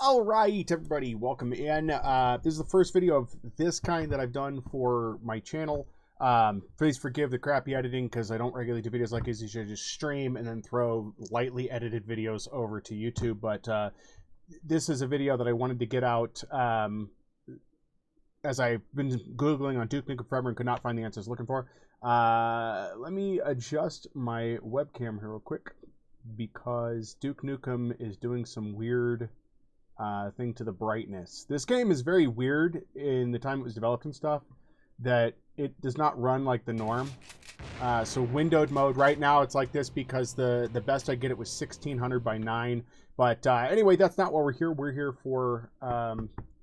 All right, everybody, welcome in. This is the first video of this kind that I've done for my channel. Please forgive the crappy editing because I don't regularly do videos like this. I just stream and then throw lightly edited videos over to YouTube. But this is a video that I wanted to get out as I've been Googling on Duke Nukem forever and could not find the answers I was looking for. Let me adjust my webcam here real quick because Duke Nukem is doing some weird thing to the brightness. This game is very weird in the time it was developed and stuff, that it does not run like the norm. So windowed mode right now it's like this because the best I get it was 1600 by 9. But anyway, that's not why we're here. We're here for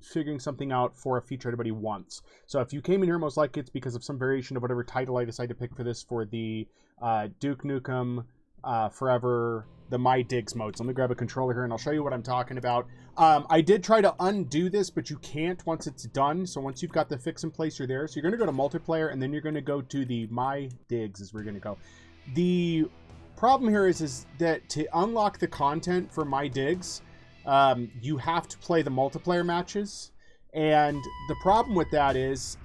figuring something out for a feature everybody wants. So if you came in here, most likely it's because of some variation of whatever title I decide to pick for this for the Duke Nukem Forever, the My Digs mode. So let me grab a controller here and I'll show you what I'm talking about. I did try to undo this, but you can't once it's done. So once you've got the fix in place, you're there. So you're going to go to multiplayer and then you're going to go to the My Digs is where you're going to go. The problem here is that to unlock the content for My Digs, you have to play the multiplayer matches. And the problem with that is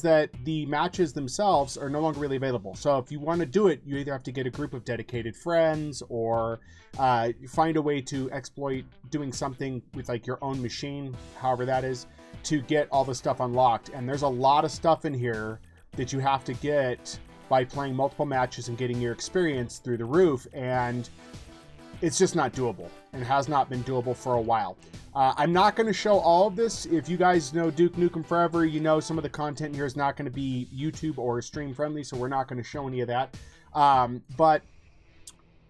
that the matches themselves are no longer really available. So if you want to do it, you either have to get a group of dedicated friends or find a way to exploit doing something with like your own machine, however that is, to get all the stuff unlocked. And there's a lot of stuff in here that you have to get by playing multiple matches and getting your experience through the roof. And it's just not doable and has not been doable for a while. I'm not going to show all of this. If you guys know Duke Nukem Forever, you know some of the content here is not going to be YouTube or stream friendly, so we're not going to show any of that. But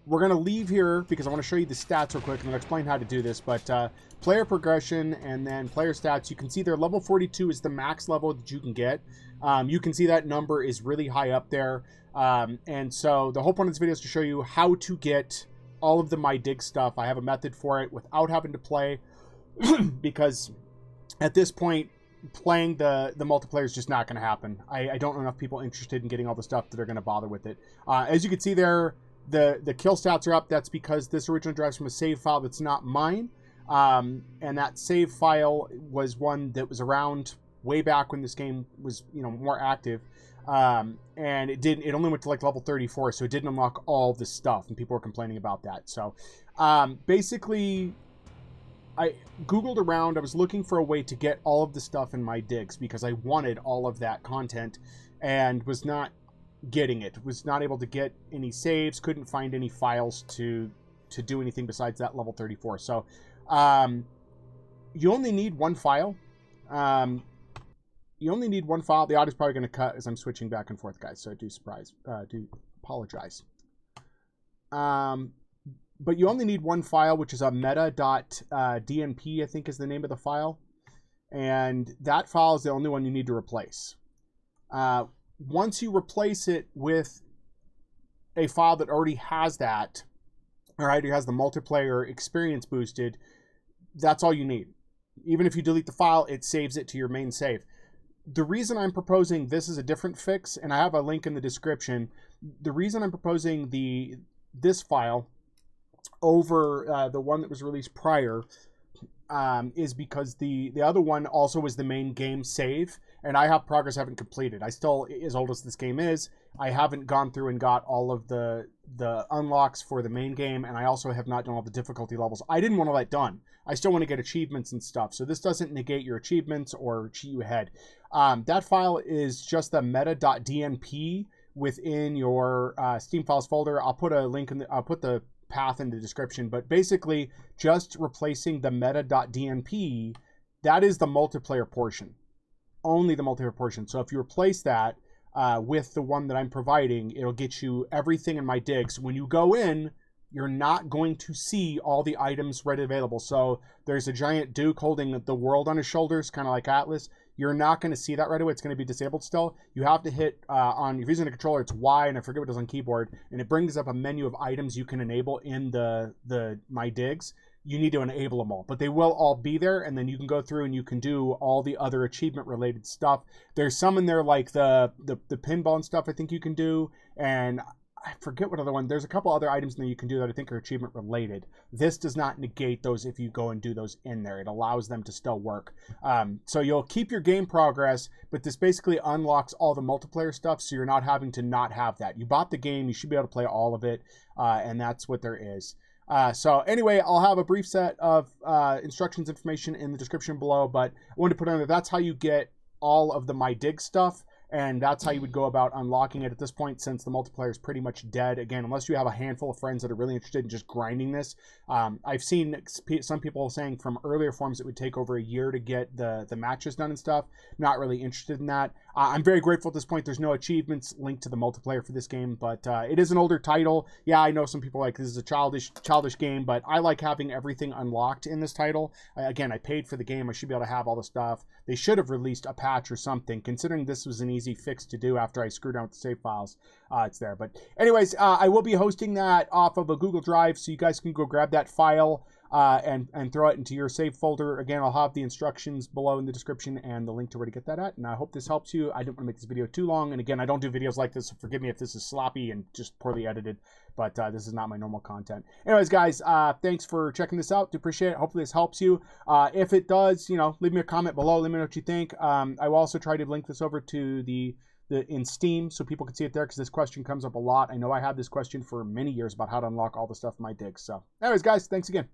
we're going to leave here because I want to show you the stats real quick and I'll explain how to do this. But player progression and then player stats, you can see there level 42 is the max level that you can get. You can see that number is really high up there. And so the whole point of this video is to show you how to get all of the My Dig stuff. I have a method for it without having to play because at this point playing the multiplayer is just not going to happen. I don't know enough people interested in getting all the stuff that are going to bother with it. As you can see there, the kill stats are up. That's because this originally derives from a save file that's not mine. And that save file was one that was around way back when this game was, you know, more active. And it only went to like level 34, so it didn't unlock all the stuff, and people were complaining about that. So basically I Googled around. I was looking for a way to get all of the stuff in My Digs because I wanted all of that content and was not getting it. Was not able to get any saves, couldn't find any files to do anything besides that level 34. So you only need one file. You only need one file. The audio's probably going to cut as I'm switching back and forth, guys. So I do apologize. But you only need one file, which is a meta.dnp, I think is the name of the file. And that file is the only one you need to replace. Once you replace it with a file that already has that, or already has the multiplayer experience boosted, that's all you need. Even if you delete the file, it saves it to your main save. The reason I'm proposing this is a different fix, and I have a link in the description. The reason I'm proposing this file over the one that was released prior is because the other one also was the main game save, and I have progress I haven't completed. I still, as old as this game is, I haven't gone through and got all of the unlocks for the main game, and I also have not done all the difficulty levels. I didn't want all that done. I still want to get achievements and stuff, so this doesn't negate your achievements or cheat you ahead. That file is just the meta.dnp within your Steam files folder. I'll put a link I'll put the path in the description, but basically just replacing the meta.dnp, that is the multiplayer portion, only the multiplayer portion. So if you replace that with the one that I'm providing, it'll get you everything in My Digs. When you go in, you're not going to see all the items readily available. So there's a giant Duke holding the world on his shoulders, kind of like Atlas. You're not going to see that right away. It's going to be disabled still. You have to hit on, if you're using a controller, it's Y, and I forget what it does on keyboard, and it brings up a menu of items you can enable in the My Digs. You need to enable them all, but they will all be there, and then you can go through and you can do all the other achievement related stuff. There's some in there like the pinball and stuff I think you can do, and I forget what other one. There's a couple other items that you can do that I think are achievement related. This does not negate those if you go and do those in there. It allows them to still work. So you'll keep your game progress, but this basically unlocks all the multiplayer stuff, so you're not having to not have that. You bought the game, you should be able to play all of it, and that's what there is. So anyway, I'll have a brief set of instructions information in the description below, but I wanted to put on there, that's how you get all of the My Dig stuff. And that's how you would go about unlocking it at this point, since the multiplayer is pretty much dead. Again, unless you have a handful of friends that are really interested in just grinding this. I've seen some people saying from earlier forums it would take over a year to get the matches done and stuff. Not really interested in that. I'm very grateful at this point. There's no achievements linked to the multiplayer for this game, but it is an older title. Yeah, I know some people like this is a childish game, but I like having everything unlocked in this title. Again, I paid for the game. I should be able to have all the stuff. They should have released a patch or something, considering this was an easy fix to do after I screwed down with the save files. It's there. But anyways, I will be hosting that off of a Google Drive, so you guys can go grab that file and throw it into your save folder. Again, I'll have the instructions below in the description and the link to where to get that at. And I hope this helps you. I didn't want to make this video too long. And again, I don't do videos like this, so forgive me if this is sloppy and just poorly edited. But this is not my normal content. Anyways, guys, thanks for checking this out. Do appreciate it. Hopefully this helps you. If it does, leave me a comment below. Let me know what you think. I will also try to link this over to the in Steam so people can see it there, because this question comes up a lot. I know I had this question for many years about how to unlock all the stuff in My Dig. So anyways, guys, thanks again.